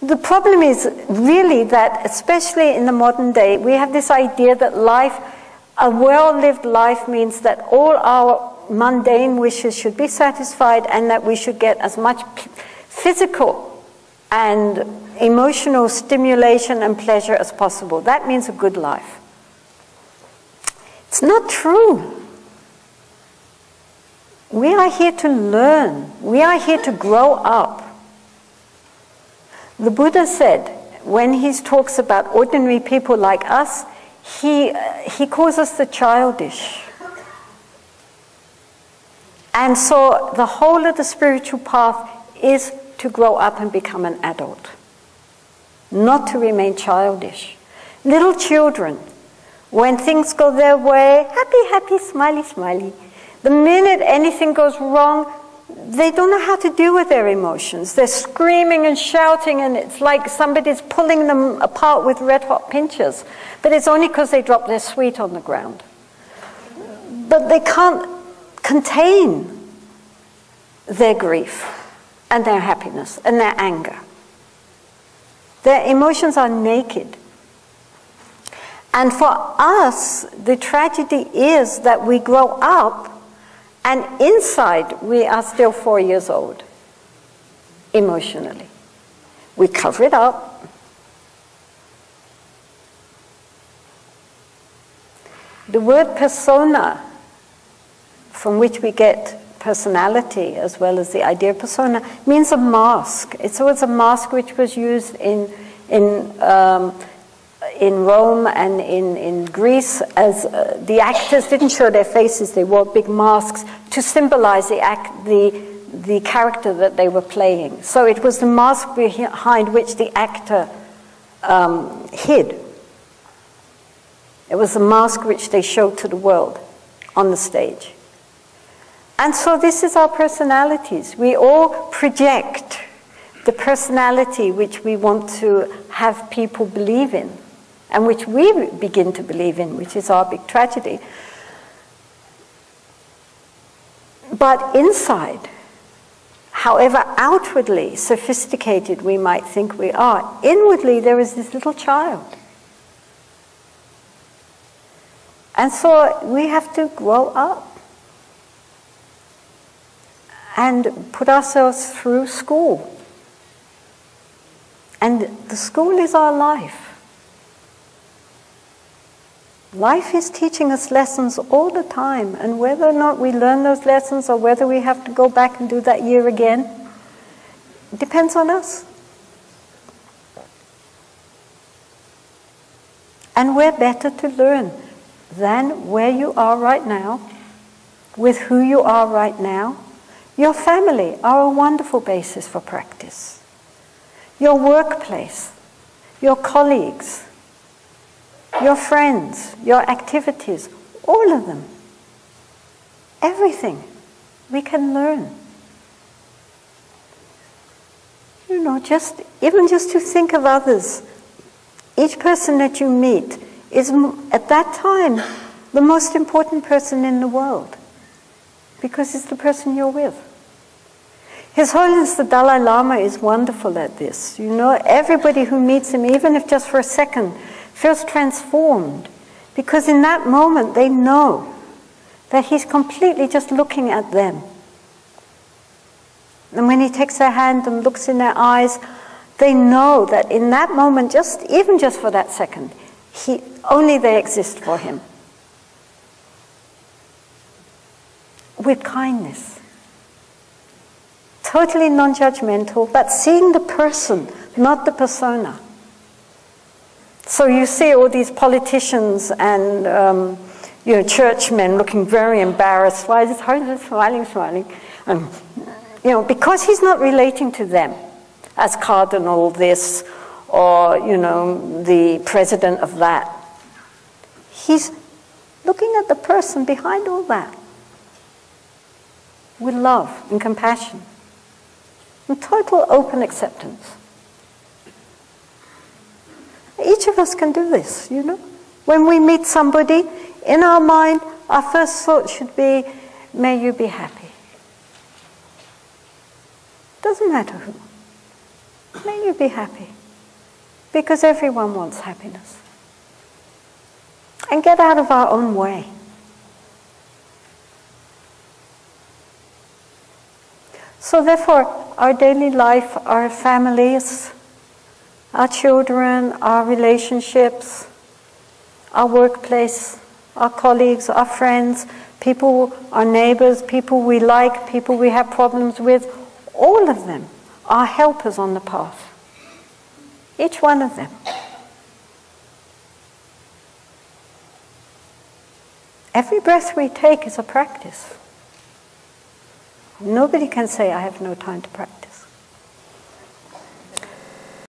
The problem is really that, especially in the modern day, we have this idea that life, a well-lived life, means that all our mundane wishes should be satisfied and that we should get as much physical and emotional stimulation and pleasure as possible. That means a good life. It's not true. We are here to learn. We are here to grow up. The Buddha said, when he talks about ordinary people like us, he calls us the childish. And so the whole of the spiritual path is to grow up and become an adult, not to remain childish. Little children, when things go their way, happy, happy, smiley, smiley. The minute anything goes wrong, they don't know how to deal with their emotions. They're screaming and shouting, and it's like somebody's pulling them apart with red-hot pinchers. But it's only because they dropped their sweet on the ground. But they can't contain their grief and their happiness and their anger. Their emotions are naked. And for us, the tragedy is that we grow up and inside we are still 4 years old, emotionally. We cover it up. The word persona, from which we get personality as well as the idea of persona, means a mask. It's always a mask which was used in Rome and in Greece, as the actors didn't show their faces, they wore big masks to symbolize the character that they were playing. So it was the mask behind which the actor hid. It was the mask which they showed to the world on the stage. And so this is our personalities. We all project the personality which we want to have people believe in, and which we begin to believe in, which is our big tragedy. But inside, however outwardly sophisticated we might think we are, inwardly there is this little child. And so we have to grow up and put ourselves through school. And the school is our life. Life is teaching us lessons all the time, and whether or not we learn those lessons or whether we have to go back and do that year again, depends on us. And we're better to learn than where you are right now, with who you are right now. Your family are a wonderful basis for practice. Your workplace, your colleagues, your friends, your activities, all of them. Everything we can learn. You know, even just to think of others. Each person that you meet is, at that time, the most important person in the world, because it's the person you're with. His Holiness the Dalai Lama is wonderful at this. You know, everybody who meets him, even if just for a second, feels transformed, because in that moment they know that he's completely just looking at them. And when he takes their hand and looks in their eyes, they know that in that moment, even just for that second, only they exist for him. With kindness. Totally non-judgmental, but seeing the person, not the persona. So you see all these politicians and churchmen looking very embarrassed. Why is his Holiness smiling? And, because he's not relating to them as cardinal this or, the president of that. He's looking at the person behind all that with love and compassion and total open acceptance. Each of us can do this, When we meet somebody, in our mind, our first thought should be, may you be happy. Doesn't matter who. May you be happy. Because everyone wants happiness. And get out of our own way. So therefore, our daily life, our families, our children, our relationships, our workplace, our colleagues, our friends, people, our neighbors, people we like, people we have problems with, all of them are helpers on the path. Each one of them. Every breath we take is a practice. Nobody can say, I have no time to practice.